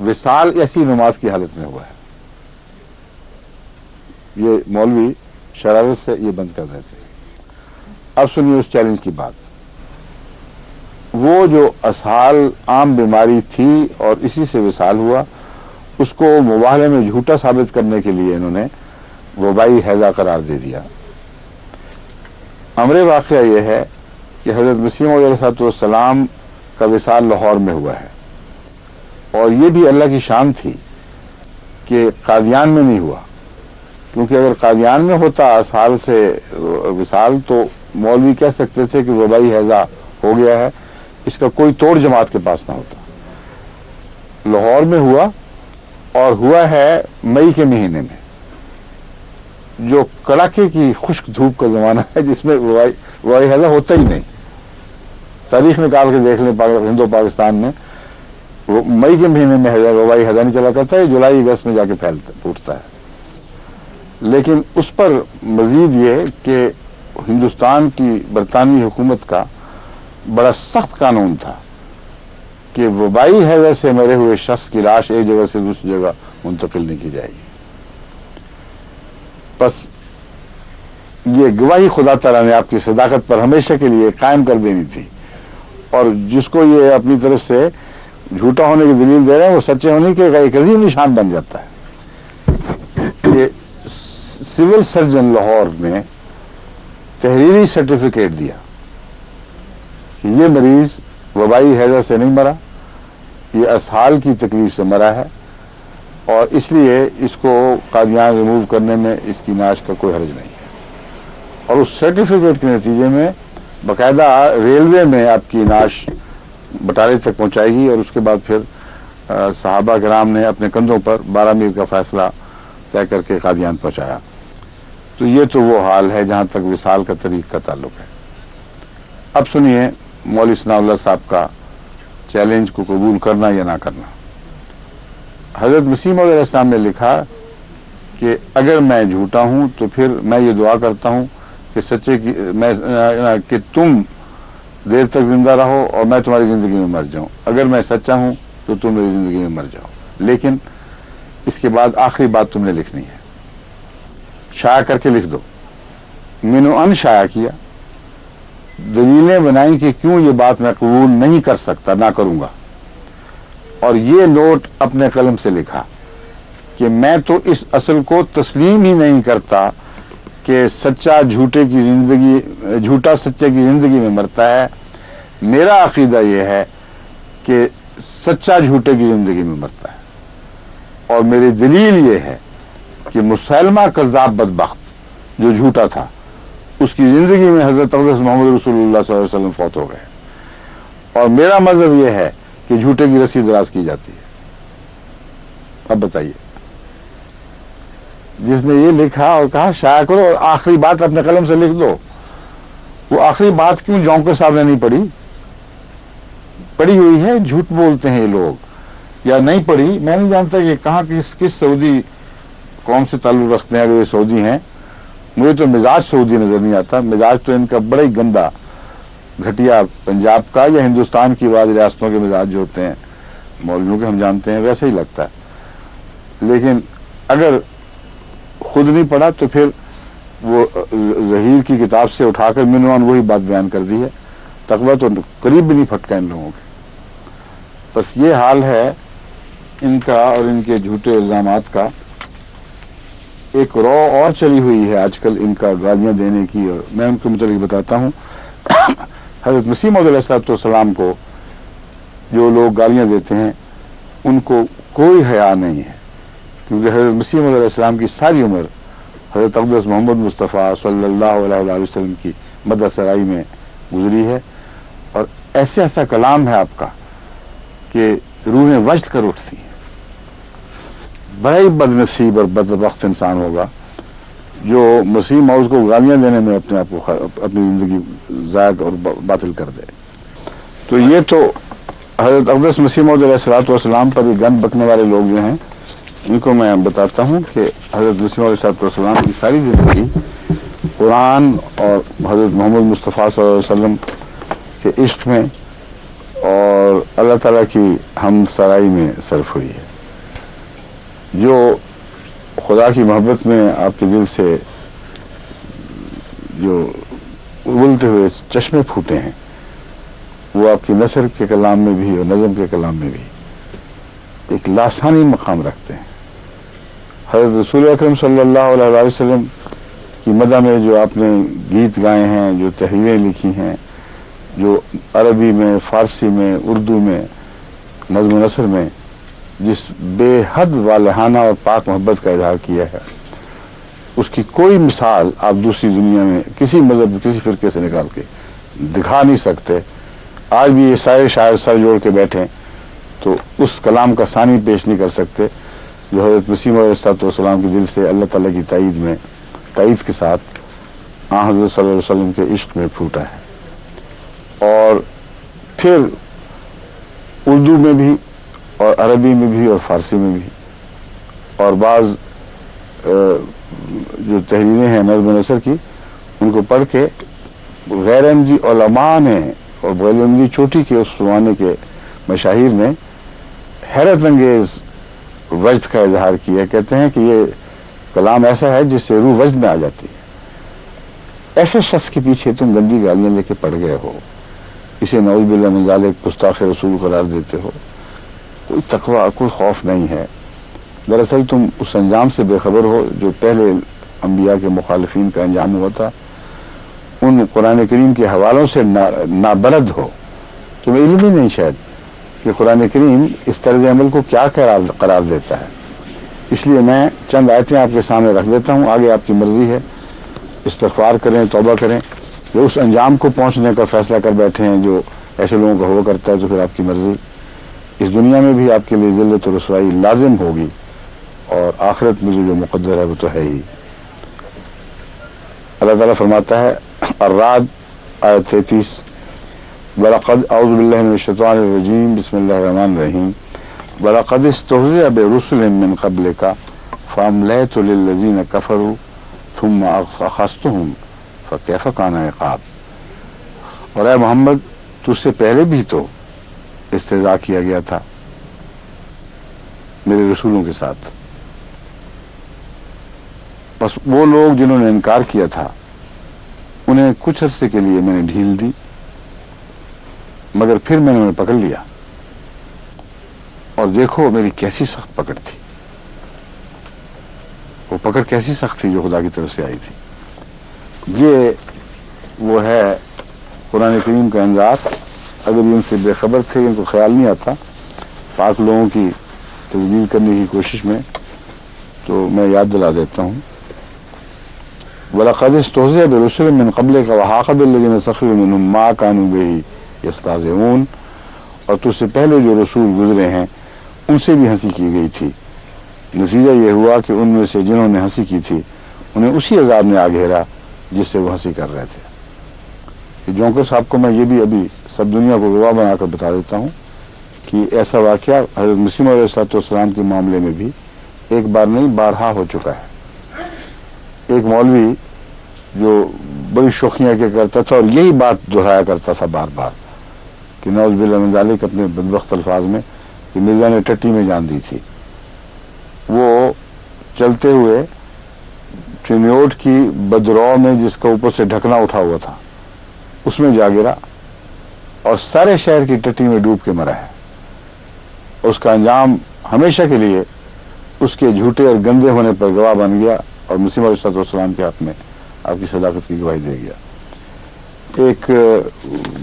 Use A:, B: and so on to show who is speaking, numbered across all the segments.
A: وصال ایسی نماز کی حالت میں ہوا ہے. یہ مولوی شرارت سے یہ بند کر دیتے ہیں. اب سنیے اس چیلنج کی بات. وہ جو اسہال عام بیماری تھی اور اسی سے وصال ہوا، اس کو مباہلے میں جھوٹا ثابت کرنے کے لیے انہوں نے وبائی ہیضہ قرار دے دیا. امر واقعہ یہ ہے کہ حضرت مسیح موعود علیہ السلام کا وصال لاہور میں ہوا ہے، اور یہ بھی اللہ کی شان تھی کہ قادیان میں نہیں ہوا، کیونکہ اگر قادیان میں ہوتا اسہال سے وصال تو مولوی کہہ سکتے تھے کہ وبائی ہیضہ ہو گیا ہے، اس کا کوئی توڑ جماعت کے پاس نہ ہوتا. لاہور میں ہوا، اور ہوا ہے مئی کے مہینے میں، جو کڑاکے کی خشک دھوپ کا زمانہ ہے، جس میں وبائی ہیضہ ہوتا ہی نہیں. تاریخ نکال کے دیکھ لیں ہندو پاکستان میں، وہ مئی کے مہینے میں وبائی ہیضہ نہیں چلا کرتا ہے، جولائی اگست میں جا کے پھوٹتا ہے. لیکن اس پر مزید یہ کہ ہندوستان کی برطانوی حکومت کا بڑا سخت قانون تھا کہ وبائی ہیضہ سے مرے ہوئے شخص کی لاش ایک جگہ سے دوسری جگہ منتقل نہیں کی جائے گی. بس یہ گواہی خدا تعالیٰ نے آپ کی صداقت پر ہمیشہ کے لیے قائم کر دینی تھی، اور جس کو یہ اپنی طرف سے جھوٹا ہونے کی دلیل دے رہے ہیں وہ سچے ہونے کے ایک عظیم نشان بن جاتا ہے. یہ سول سرجن لاہور نے تحریری سرٹیفکیٹ دیا کہ یہ مریض وبائی ہیضہ سے نہیں مرا، یہ اسہال کی تکلیف سے مرا ہے، اور اس لیے اس کو قادیان ریموو کرنے میں اس کی نعش کا کوئی حرج نہیں ہے. اور اس سرٹیفکیٹ کے نتیجے میں باقاعدہ ریلوے میں آپ کی نعش بٹالے تک پہنچائے گی، اور اس کے بعد پھر صحابہ کرام نے اپنے کندھوں پر 12 میل کا فاصلہ طے کر کے قادیان پہنچایا. تو یہ تو وہ حال ہے جہاں تک وصال کا طریق کا تعلق ہے. اب سنیے مولوی ثناء اللہ صاحب کا چیلنج کو قبول کرنا یا نہ کرنا. حضرت مسیح موعود علیہ السلام نے لکھا کہ اگر میں جھوٹا ہوں تو پھر میں یہ دعا کرتا ہوں کہ کہ تم دیر تک زندہ رہو اور میں تمہاری زندگی میں مر جاؤں. اگر میں سچا ہوں تو تم میری زندگی میں مر جاؤ، لیکن اس کے بعد آخری بات تم نے لکھنی ہے، شائع کر کے لکھ دو. مینو ان شائع کیا، دلیلیں بنائیں کہ کیوں یہ بات میں قبول نہیں کر سکتا، نہ کروں گا. اور یہ نوٹ اپنے قلم سے لکھا کہ میں تو اس اصل کو تسلیم ہی نہیں کرتا کہ سچا جھوٹے کی زندگی، جھوٹا سچے کی زندگی میں مرتا ہے. میرا عقیدہ یہ ہے کہ سچا جھوٹے کی زندگی میں مرتا ہے، اور میری دلیل یہ ہے کہ مسلمہ کذاب بدبخت جو جھوٹا تھا، اس کی زندگی میں حضرت اقدس محمد رسول اللہ صلی اللہ علیہ وسلم فوت ہو گئے. اور میرا مذہب یہ ہے کہ جھوٹے کی رسی دراز کی جاتی ہے. اب بتائیے، جس نے یہ لکھا اور کہا شائع کرو اور آخری بات اپنے قلم سے لکھ دو، وہ آخری بات کیوں جونکر صاحب نے نہیں پڑھی؟ پڑھی ہوئی ہے. جھوٹ بولتے ہیں یہ لوگ، یا نہیں پڑھی. میں نہیں جانتا کہ کہاں کس سعودی قوم سے تعلق رکھتے ہیں. اگر یہ سعودی ہیں، مجھے تو مزاج سعودی نظر نہیں آتا. مزاج تو ان کا بڑا ہی گندا گھٹیا پنجاب کا یا ہندوستان کی بعض ریاستوں کے مزاج جو ہوتے ہیں مولویوں کے ہم جانتے ہیں ویسے ہی لگتا ہے. لیکن اگر خود نہیں پڑھا تو پھر وہ ظہیر کی کتاب سے اٹھا کر منوان وہی بات بیان کر دی ہے. تقویٰ تو قریب بھی نہیں پھٹکا ان لوگوں کے. بس یہ حال ہے ان کا اور ان کے جھوٹے الزامات کا. ایک رو اور چلی ہوئی ہے آج کل ان کا گالیاں دینے کی، اور میں ان کے متعلق بتاتا ہوں. حضرت مسیح موعود علیہ السلام کو جو لوگ گالیاں دیتے ہیں ان کو کوئی حیا نہیں ہے، کیونکہ حضرت مسیح موعود علیہ السلام کی ساری عمر حضرت اقدس محمد مصطفیٰ صلی اللہ علیہ وسلم کی مدح سرائی میں گزری ہے. اور ایسا کلام ہے آپ کا کہ روحیں وجد کر اٹھتی ہیں. بڑا ہی بد نصیب اور بدبخت انسان ہوگا جو مسیح موعود کو گالیاں دینے میں اپنے آپ کو اپنی زندگی ضائع اور باطل کر دے. تو یہ تو حضرت اقدس مسیح موعود علیہ السلام پر یہ گند بکنے والے لوگ جو ہیں ان کو میں بتاتا ہوں کہ حضرت مسیح موعود علیہ السلام کی ساری زندگی قرآن اور حضرت محمد مصطفیٰ صلی اللہ علیہ وسلم کے عشق میں اور اللہ تعالیٰ کی ہم سرائی میں صرف ہوئی ہے. جو خدا کی محبت میں آپ کے دل سے جو ابلتے ہوئے چشمے پھوٹے ہیں، وہ آپ کی نثر کے کلام میں بھی اور نظم کے کلام میں بھی ایک لاسانی مقام رکھتے ہیں۔ حضرت رسول اکرم صلی اللہ علیہ وسلم کی مدح میں جو آپ نے گیت گائے ہیں، جو تحریریں لکھی ہیں، جو عربی میں، فارسی میں، اردو میں، نظم و نثر میں جس بے حد والہانہ اور پاک محبت کا اظہار کیا ہے، اس کی کوئی مثال آپ دوسری دنیا میں کسی مذہب، کسی فرقے سے نکال کے دکھا نہیں سکتے۔ آج بھی یہ سارے شاعر سر جوڑ کے بیٹھیں تو اس کلام کا ثانی پیش نہیں کر سکتے جو حضرت مسیح علیہ السلام کے دل سے اللہ تعالیٰ کی تائید کے ساتھ حضرت صلی اللہ علیہ وسلم کے عشق میں پھوٹا ہے۔ اور پھر اردو میں بھی اور عربی میں بھی اور فارسی میں بھی، اور بعض جو تحریریں ہیں نظم و نثر کی، ان کو پڑھ کے غیر احمدی علماء نے اور غیر احمدی چوٹی کے اس زمانے کے مشاہیر نے حیرت انگیز وجد کا اظہار کیا۔ کہتے ہیں کہ یہ کلام ایسا ہے جس سے روح وجد میں آ جاتی ہے۔ ایسے شخص کے پیچھے تم گندی گالیاں لے کے پڑ گئے ہو، اسے نعوذ باللہ من ذالک گستاخ رسول قرار دیتے ہو، کوئی تقوی، کوئی خوف نہیں ہے۔ دراصل تم اس انجام سے بے خبر ہو جو پہلے انبیاء کے مخالفین کا انجام ہوا تھا، ان قرآن کریم کے حوالوں سے نابلد ہو۔ تمہیں علم ہی نہیں شاید کہ قرآن کریم اس طرز عمل کو کیا قرار دیتا ہے۔ اس لیے میں چند آیتیں آپ کے سامنے رکھ دیتا ہوں، آگے آپ کی مرضی ہے، استغفار کریں، توبہ کریں، جو اس انجام کو پہنچنے کا فیصلہ کر بیٹھے ہیں جو ایسے لوگوں کا ہوا کرتا ہے، تو پھر آپ کی مرضی۔ اس دنیا میں بھی آپ کے لیے ذلت و رسوائی لازم ہوگی، اور آخرت میں جو مقدر ہے وہ تو ہے ہی۔ اللہ تعالیٰ فرماتا ہے الرعد آیت 33، وَلَقَدْ اعوذ باللہ من الشیطان الرجیم بسم اللہ الرحمن الرحیم وَلَقَدِ اسْتُهْزِئَ بِرُسُلٍ مِّن قَبْلِكَ فَأَمْلَيْتُ لِلَّذِينَ كَفَرُوا ثُمَّ أَخَذْتُهُمْ فَكَيْفَ كَانَ عِقَابِ۔ اور اے محمد، تجھ سے پہلے بھی تو استہزاء کیا گیا تھا میرے رسولوں کے ساتھ، بس وہ لوگ جنہوں نے انکار کیا تھا انہیں کچھ عرصے کے لیے میں نے ڈھیل دی، مگر پھر میں نے انہیں پکڑ لیا، اور دیکھو میری کیسی سخت پکڑ تھی۔ وہ پکڑ کیسی سخت تھی جو خدا کی طرف سے آئی تھی۔ یہ وہ ہے قرآن کریم کا انذار۔ اگر ان سے بے خبر تھے، ان کو خیال نہیں آتا پاک لوگوں کی تجدید کرنے کی کوشش میں، تو میں یاد دلا دیتا ہوں۔ وَلَقَدِ اسْتُهْزِئَ بِرُسُلٍ مِّن قَبْلِكَ وَحَاقَ بِالَّذِينَ سَخِرُوا مِنْهُم مَّا كَانُوا بِهِ يَسْتَهْزِئُونَ۔ اور تجھ سے پہلے جو رسول گزرے ہیں ان سے بھی ہنسی کی گئی تھی، نتیجہ یہ ہوا کہ ان میں سے جنہوں نے ہنسی کی تھی انہیں اسی عذاب نے آ گھیرا جس سے وہ ہنسی کر رہے تھے۔ جونکر صاحب کو میں یہ بھی ابھی سب دنیا کو گواہ بنا کر بتا دیتا ہوں کہ ایسا واقعہ حضرت مسیح علیہ السلام کے معاملے میں بھی ایک بار نہیں بارہا ہو چکا ہے۔ ایک مولوی جو بڑی شوخیاں کیا کرتا تھا اور یہی بات دہرایا کرتا تھا بار بار کہ نعوذ باللہ من ذالک اپنے بدبخت الفاظ میں کہ مرزا نے ٹٹی میں جان دی تھی، وہ چلتے ہوئے چنیوٹ کی بدرو میں جس کا اوپر سے ڈھکنا اٹھا ہوا تھا اس میں جا گرا اور سارے شہر کی ٹٹی میں ڈوب کے مرا ہے۔ اس کا انجام ہمیشہ کے لیے اس کے جھوٹے اور گندے ہونے پر گواہ بن گیا اور مسیح علیہ السلام کے حق میں آپ کی صداقت کی گواہی دے گیا۔ ایک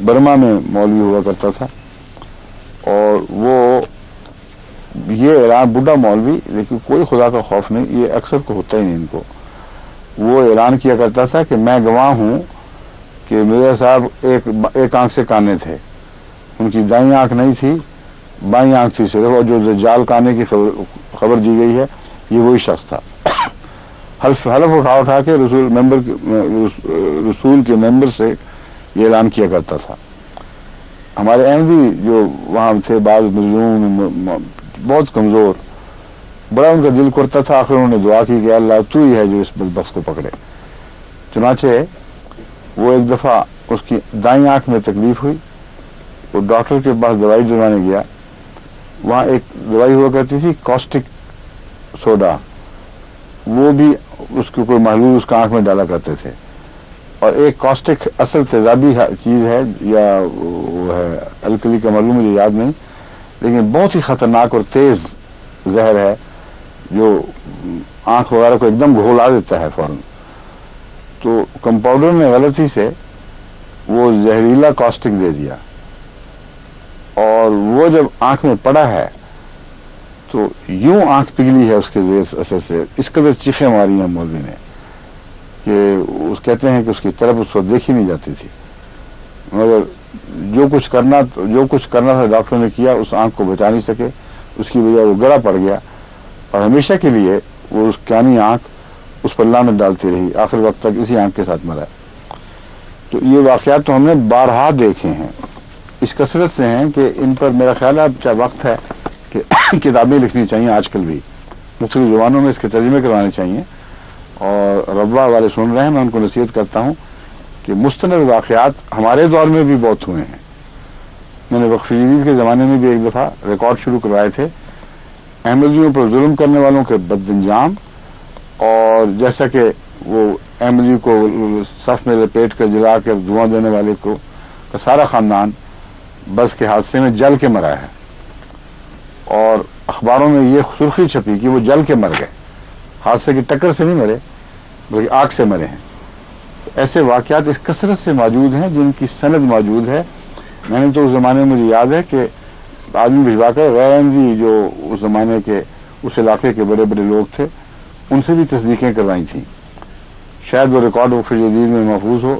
A: برما میں مولوی ہوا کرتا تھا، اور وہ یہ اعلان، بڈھا مولوی لیکن کوئی خدا کا خوف نہیں، یہ اکثر کو ہوتا ہی نہیں ان کو، وہ اعلان کیا کرتا تھا کہ میں گواہ ہوں کہ میرے صاحب ایک آنکھ سے کانے تھے، ان کی دائیں آنکھ نہیں تھی، بائیں آنکھ تھی صرف، اور جو دجال کانے کی خبر دی گئی ہے یہ وہی شخص تھا۔ حلف اٹھا کے رسول کے ممبر سے یہ اعلان کیا کرتا تھا۔ ہمارے احمدی جو وہاں تھے بعض مظلوم، بہت کمزور، بڑا ان کا دل کرتا تھا، آخر انہوں نے دعا کی کہ اللہ تو ہی ہے جو اس بدبخت کو پکڑے۔ چنانچہ وہ ایک دفعہ اس کی دائیں آنکھ میں تکلیف ہوئی، وہ ڈاکٹر کے پاس دوائی دلوانے گیا، وہاں ایک دوائی ہوا کرتی تھی کاسٹک سوڈا وہ بھی اس کے اوپر محلول اس کا آنکھ میں ڈالا کرتے تھے. اور ایک کاسٹک اصل تیزابی چیز ہے یا وہ ہے الکلی کا معلوم مجھے یاد نہیں، لیکن بہت ہی خطرناک اور تیز زہر ہے جو آنکھ وغیرہ کو ایک دم گھولا دیتا ہے فوراً. تو کمپاؤنڈر نے غلطی سے وہ زہریلا کاسٹک دے دیا اور وہ جب آنکھ میں پڑا ہے تو یوں آنکھ پگھلی ہے اس کے زیر اثر سے، اس قدر چیخیں ماری ہیں مولوی نے کہ اس کہتے ہیں کہ اس کی طرف اس وقت دیکھی نہیں جاتی تھی، مگر جو کچھ کرنا تھا ڈاکٹروں نے کیا، اس آنکھ کو بچا نہیں سکے، اس کی وجہ وہ گڑا پڑ گیا اور ہمیشہ کے لیے وہ اس کانی آنکھ اس پر لعنت ڈالتی رہی، آخر وقت تک اسی آنکھ کے ساتھ مرا. تو یہ واقعات تو ہم نے بارہا دیکھے ہیں، اس کثرت سے ہیں کہ ان پر میرا خیال ہے اب چاہے وقت ہے کہ کتابیں لکھنی چاہیے، آج کل بھی مختلف زبانوں میں اس کے ترجمے کروانے چاہیے. اور ربوہ والے سن رہے ہیں، میں ان کو نصیحت کرتا ہوں کہ مستند واقعات ہمارے دور میں بھی بہت ہوئے ہیں. میں نے وقف جدید کے زمانے میں بھی ایک دفعہ ریکارڈ شروع کروائے تھے احمدیوں پر ظلم کرنے والوں کے بد انجام، اور جیسا کہ وہ احمدی کو صف میں لپیٹ کر جلا کر دھواں دینے والے کو کا سارا خاندان بس کے حادثے میں جل کے مرا ہے، اور اخباروں میں یہ سرخی چھپی کہ وہ جل کے مر گئے، حادثے کی ٹکر سے نہیں مرے بلکہ آگ سے مرے ہیں. ایسے واقعات اس کثرت سے موجود ہیں جن کی سند موجود ہے. میں نے تو اس زمانے میں مجھے یاد ہے کہ آدمی بھجوا کر غیر احمدی جو اس زمانے کے اس علاقے کے بڑے بڑے لوگ تھے ان سے بھی تصدیقیں کروائی تھیں. شاید وہ ریکارڈ وقف جدید میں محفوظ ہو،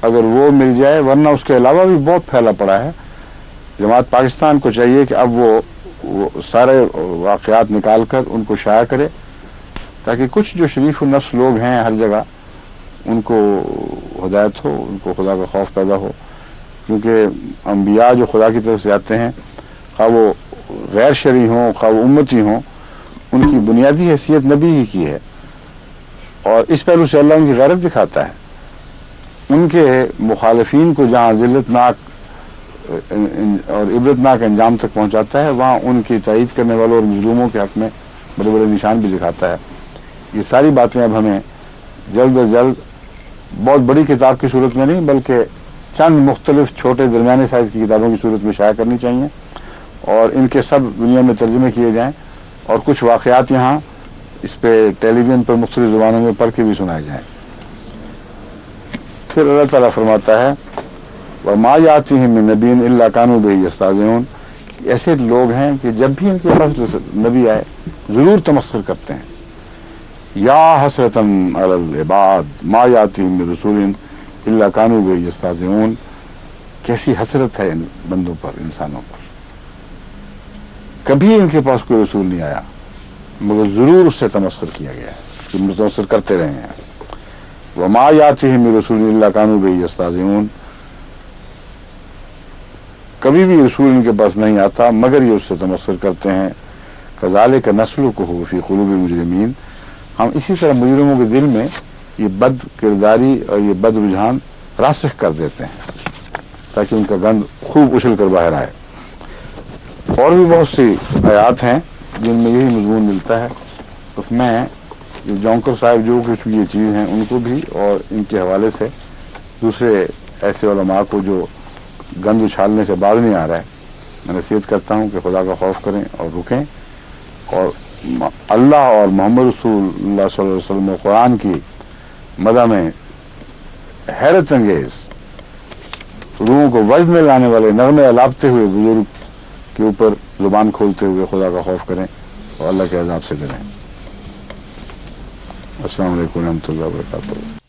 A: اگر وہ مل جائے، ورنہ اس کے علاوہ بھی بہت پھیلا پڑا ہے. جماعت پاکستان کو چاہیے کہ اب وہ سارے واقعات نکال کر ان کو شائع کرے تاکہ کچھ جو شریف النفس لوگ ہیں ہر جگہ ان کو ہدایت ہو، ان کو خدا کا خوف پیدا ہو. کیونکہ انبیاء جو خدا کی طرف سے آتے ہیں، خواہ وہ غیر شرعی ہوں خواہ وہ امتی ہوں، ان کی بنیادی حیثیت نبی ہی کی ہے، اور اس پہلو سے اللہ ان کی غیرت دکھاتا ہے. ان کے مخالفین کو جہاں ذلتناک اور عبرتناک انجام تک پہنچاتا ہے، وہاں ان کی تائید کرنے والوں اور مظلوموں کے حق میں بڑے بڑے نشان بھی دکھاتا ہے. یہ ساری باتیں اب ہمیں جلد از جلد بہت بڑی کتاب کی صورت میں نہیں بلکہ چند مختلف چھوٹے درمیانے سائز کی کتابوں کی صورت میں شائع کرنی چاہیے، اور ان کے سب دنیا میں ترجمے کیے جائیں، اور کچھ واقعات یہاں اس پہ ٹیلی ویژن پر مختلف زبانوں میں پڑھ کے بھی سنائے جائیں. پھر اللہ تعالیٰ فرماتا ہے وَمَا يَأْتِيهِم مِّن نَبِيٍّ إِلَّا كَانُوا بِهِ يَسْتَهْزِئُونَ. ایسے لوگ ہیں کہ جب بھی ان کے پاس نبی آئے ضرور تمسخر کرتے ہیں. یا حسرتاً علی العباد ما یاتیہم من رسول الا کانوا بہ یستہزئون. کیسی حسرت ہے ان بندوں پر، انسانوں پر، کبھی ان کے پاس کوئی رسول نہیں آیا مگر ضرور اس سے تمسخر کیا گیا ہے کہ متمسخر کرتے رہے ہیں. وما یاتیہم من رسول الا کانوا بہ یستہزئون. کبھی بھی رسول ان کے پاس نہیں آتا مگر یہ اس سے تمسخر کرتے ہیں. کذالک نسلکہ فی قلوب المجرمین. ہم اسی طرح مجرموں کے دل میں یہ بد کرداری اور یہ بد رجحان راسخ کر دیتے ہیں تاکہ ان کا گند خوب اچھل کر باہر آئے. اور بھی بہت سی آیات ہیں جن میں یہی مضمون ملتا ہے. اس میں جونکر صاحب جو کچھ یہ چیز ہیں ان کو بھی اور ان کے حوالے سے دوسرے ایسے علماء کو جو گند اچھالنے سے باز نہیں آ رہا ہے، میں نصیحت کرتا ہوں کہ خدا کا خوف کریں اور رکیں، اور اللہ اور محمد رسول اللہ صلی اللہ علیہ وسلم قرآن کی مدح میں حیرت انگیز روحوں کو وجد میں لانے والے نغمے الاپتے ہوئے بزرگ کے اوپر زبان کھولتے ہوئے خدا کا خوف کریں اور اللہ کے عذاب سے ڈریں. السلام علیکم ورحمۃ اللہ وبرکاتہ.